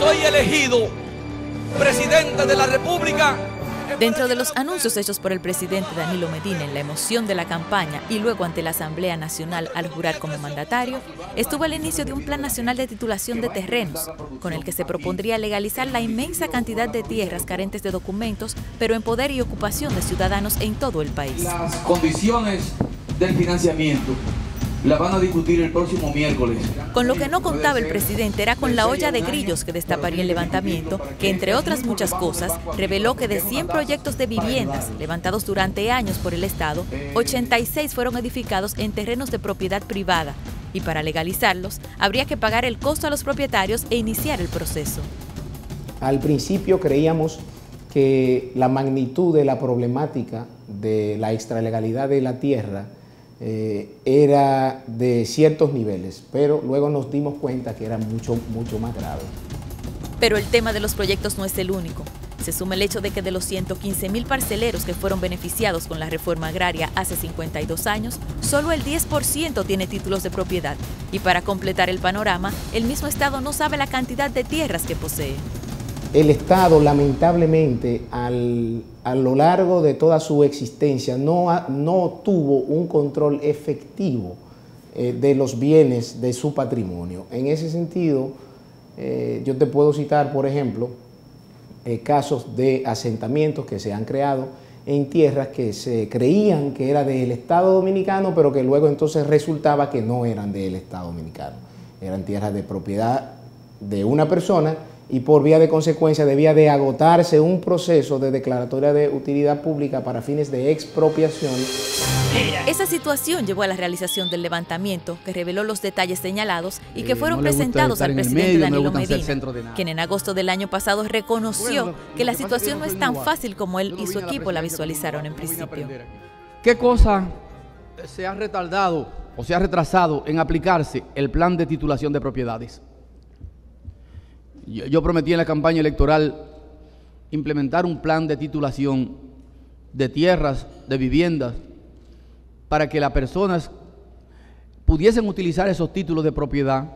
soy elegido presidente de la República. Dentro de los anuncios hechos por el presidente Danilo Medina en la emoción de la campaña y luego ante la Asamblea Nacional al jurar como mandatario, estuvo el inicio de un Plan Nacional de Titulación de Terrenos, con el que se propondría legalizar la inmensa cantidad de tierras carentes de documentos, pero en poder y ocupación de ciudadanos en todo el país. Las condiciones del financiamiento la van a discutir el próximo miércoles. Con lo que no contaba el presidente era con la olla de grillos que destaparía el levantamiento, que entre otras muchas cosas, reveló que de 100 proyectos de viviendas levantados durante años por el Estado, 86 fueron edificados en terrenos de propiedad privada, y para legalizarlos habría que pagar el costo a los propietarios e iniciar el proceso. Al principio creíamos que la magnitud de la problemática de la extralegalidad de la tierra era de ciertos niveles, pero luego nos dimos cuenta que era mucho más grave. Pero el tema de los proyectos no es el único. Se suma el hecho de que de los 115.000 parceleros que fueron beneficiados con la reforma agraria hace 52 años, solo el 10% tiene títulos de propiedad. Y para completar el panorama, el mismo Estado no sabe la cantidad de tierras que posee. El Estado, lamentablemente, a lo largo de toda su existencia, no tuvo un control efectivo de los bienes de su patrimonio. En ese sentido, yo te puedo citar, por ejemplo, casos de asentamientos que se han creado en tierras que se creían que era del Estado Dominicano, pero que luego entonces resultaba que no eran del Estado Dominicano. Eran tierras de propiedad de una persona, y por vía de consecuencia debía de agotarse un proceso de declaratoria de utilidad pública para fines de expropiación. Esa situación llevó a la realización del levantamiento que reveló los detalles señalados y que fueron presentados al presidente Danilo Medina, quien en agosto del año pasado reconoció que la situación no es tan fácil como él y su equipo la visualizaron en principio. ¿Qué cosa se ha retardado o se ha retrasado en aplicarse el plan de titulación de propiedades? Yo prometí en la campaña electoral implementar un plan de titulación de tierras, de viviendas, para que las personas pudiesen utilizar esos títulos de propiedad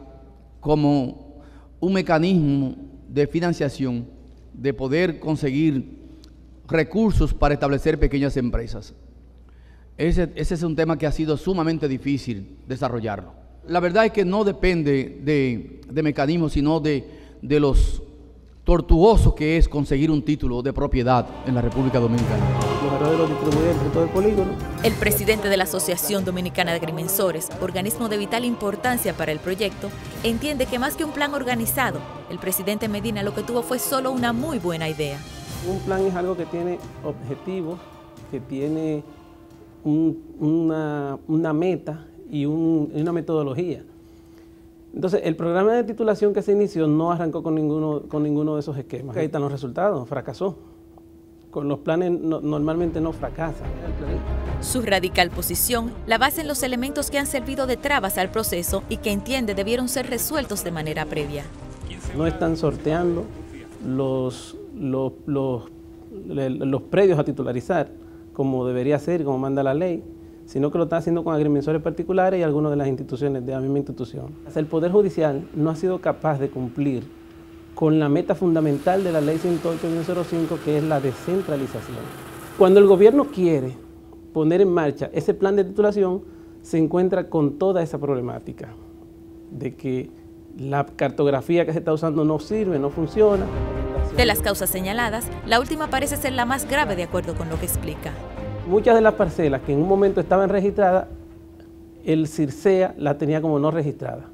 como un mecanismo de financiación, de poder conseguir recursos para establecer pequeñas empresas. Ese es un tema que ha sido sumamente difícil desarrollarlo. La verdad es que no depende de mecanismos, sino de los tortuosos que es conseguir un título de propiedad en la República Dominicana. El presidente de la Asociación Dominicana de Agrimensores, organismo de vital importancia para el proyecto, entiende que más que un plan organizado, el presidente Medina lo que tuvo fue solo una muy buena idea. Un plan es algo que tiene objetivos, que tiene una meta y una metodología. Entonces, el programa de titulación que se inició no arrancó con ninguno de esos esquemas. Ahí están los resultados, fracasó. Con los planes normalmente no fracasan. Su radical posición la basa en los elementos que han servido de trabas al proceso y que entiende debieron ser resueltos de manera previa. No están sorteando los predios a titularizar como debería ser, como manda la ley, sino que lo está haciendo con agrimensores particulares y algunas de las instituciones de la misma institución. El Poder Judicial no ha sido capaz de cumplir con la meta fundamental de la Ley 108-05, que es la descentralización. Cuando el gobierno quiere poner en marcha ese plan de titulación, se encuentra con toda esa problemática de que la cartografía que se está usando no sirve, no funciona. De las causas señaladas, la última parece ser la más grave de acuerdo con lo que explica. Muchas de las parcelas que en un momento estaban registradas, el CIRSEA la tenía como no registrada.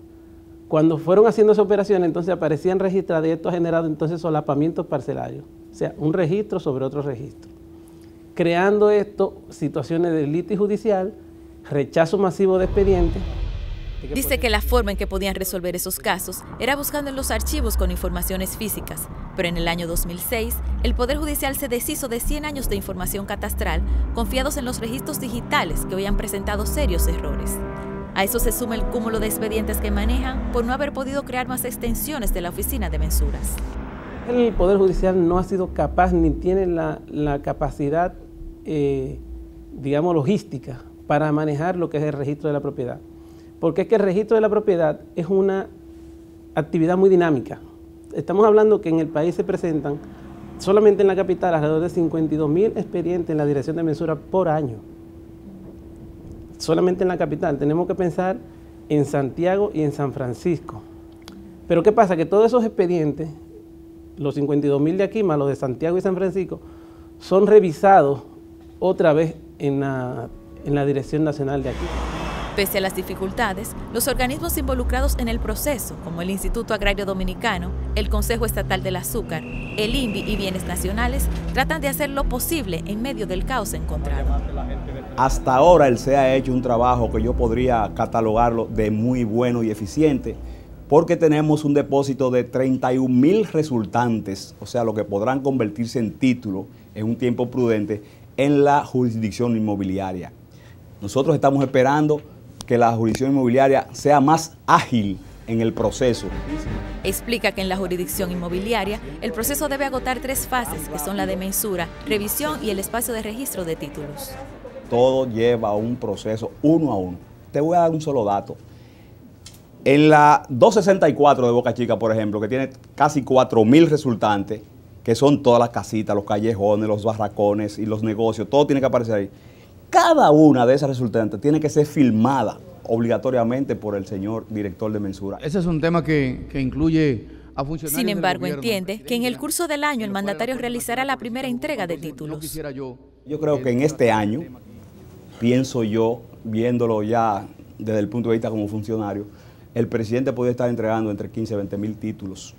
Cuando fueron haciendo esas operaciones, entonces aparecían registradas y esto ha generado entonces solapamientos parcelarios, o sea, un registro sobre otro registro. Creando esto situaciones de litis judicial, rechazo masivo de expedientes. Dice que la forma en que podían resolver esos casos era buscando en los archivos con informaciones físicas, pero en el año 2006 el Poder Judicial se deshizo de 100 años de información catastral confiados en los registros digitales que hoy han presentado serios errores. A eso se suma el cúmulo de expedientes que manejan por no haber podido crear más extensiones de la oficina de mensuras. El Poder Judicial no ha sido capaz ni tiene la capacidad, digamos, logística para manejar lo que es el registro de la propiedad. Porque es que el registro de la propiedad es una actividad muy dinámica Estamos hablando que en el país se presentan, solamente en la capital, alrededor de 52.000 expedientes en la Dirección de Mensura por año. Solamente en la capital. Tenemos que pensar en Santiago y en San Francisco. Pero ¿qué pasa? Que todos esos expedientes, los 52.000 de aquí más los de Santiago y San Francisco, son revisados otra vez en la Dirección Nacional de aquí. Pese a las dificultades, los organismos involucrados en el proceso, como el Instituto Agrario Dominicano, el Consejo Estatal del Azúcar, el INVI y Bienes Nacionales, tratan de hacer lo posible en medio del caos encontrado. Hasta ahora el CEA ha hecho un trabajo que yo podría catalogarlo de muy bueno y eficiente, porque tenemos un depósito de 31.000 resultantes, o sea, lo que podrán convertirse en título en un tiempo prudente en la jurisdicción inmobiliaria. Nosotros estamos esperando que la jurisdicción inmobiliaria sea más ágil en el proceso. Explica que en la jurisdicción inmobiliaria el proceso debe agotar 3 fases, que son la de mensura, revisión y el espacio de registro de títulos. Todo lleva un proceso uno a uno. Te voy a dar un solo dato. En la 264 de Boca Chica, por ejemplo, que tiene casi 4.000 resultantes, que son todas las casitas, los callejones, los barracones y los negocios, todo tiene que aparecer ahí. Cada una de esas resultantes tiene que ser filmada obligatoriamente por el señor director de mensura. Ese es un tema que incluye a funcionarios. Sin embargo, entiende que en el curso del año el mandatario realizará la primera entrega de títulos. Yo creo que en este año, pienso yo, viéndolo ya desde el punto de vista como funcionario, el presidente puede estar entregando entre 15 y 20.000 títulos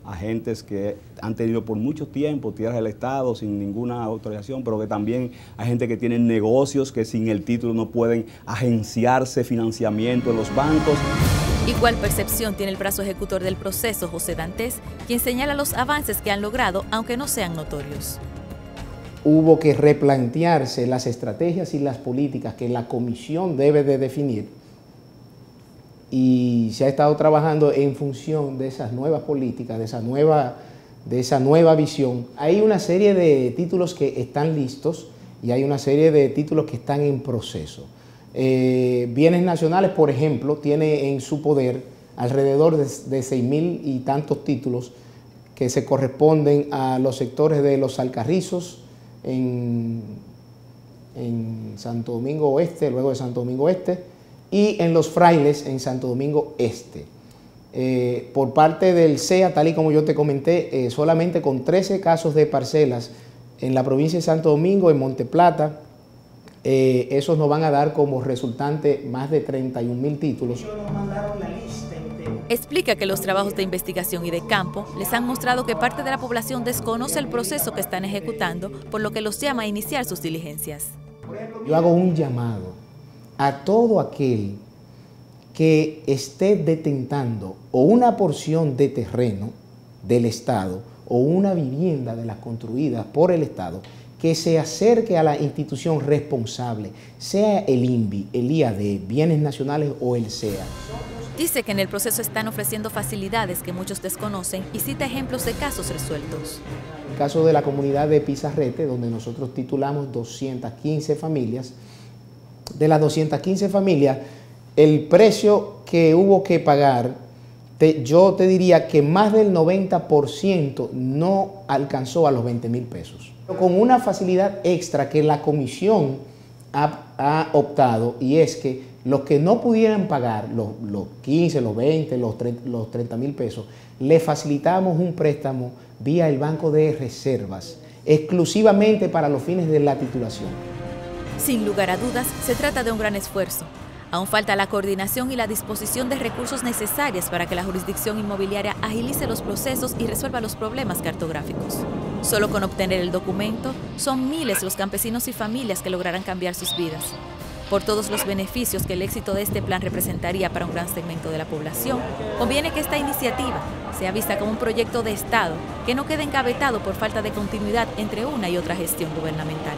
a gentes que han tenido por mucho tiempo tierras del Estado sin ninguna autorización, pero que también hay gente que tiene negocios que sin el título no pueden agenciarse financiamiento en los bancos. Igual percepción tiene el brazo ejecutor del proceso, José Dantes, quien señala los avances que han logrado, aunque no sean notorios. Hubo que replantearse las estrategias y las políticas que la comisión debe de definir, y se ha estado trabajando en función de esas nuevas políticas, de esa nueva visión. Hay una serie de títulos que están listos y hay una serie de títulos que están en proceso. Bienes Nacionales, por ejemplo, tiene en su poder alrededor de 6.000 y tantos títulos que se corresponden a los sectores de Los Alcarrizos en Santo Domingo Oeste, luego de Santo Domingo Este, y en Los Frailes, en Santo Domingo Este. Por parte del CEA, tal y como yo te comenté, solamente con 13 casos de parcelas en la provincia de Santo Domingo, en Monteplata, esos nos van a dar como resultante más de 31.000 títulos. Explica que los trabajos de investigación y de campo les han mostrado que parte de la población desconoce el proceso que están ejecutando, por lo que los llama a iniciar sus diligencias. Yo hago un llamado a todo aquel que esté detentando o una porción de terreno del Estado o una vivienda de las construidas por el Estado, que se acerque a la institución responsable, sea el INVI, el IAD, Bienes Nacionales o el CEA. Dice que en el proceso están ofreciendo facilidades que muchos desconocen y cita ejemplos de casos resueltos. El caso de la comunidad de Pizarrete, donde nosotros titulamos 215 familias, de las 215 familias, el precio que hubo que pagar, yo te diría que más del 90% no alcanzó a los 20.000 pesos. Con una facilidad extra que la comisión ha optado, y es que los que no pudieran pagar los 15, los 20, los 30.000 pesos, le facilitamos un préstamo vía el Banco de Reservas, exclusivamente para los fines de la titulación. Sin lugar a dudas, se trata de un gran esfuerzo. Aún falta la coordinación y la disposición de recursos necesarios para que la jurisdicción inmobiliaria agilice los procesos y resuelva los problemas cartográficos. Solo con obtener el documento, son miles los campesinos y familias que lograrán cambiar sus vidas. Por todos los beneficios que el éxito de este plan representaría para un gran segmento de la población, conviene que esta iniciativa sea vista como un proyecto de Estado que no quede engavetado por falta de continuidad entre una y otra gestión gubernamental.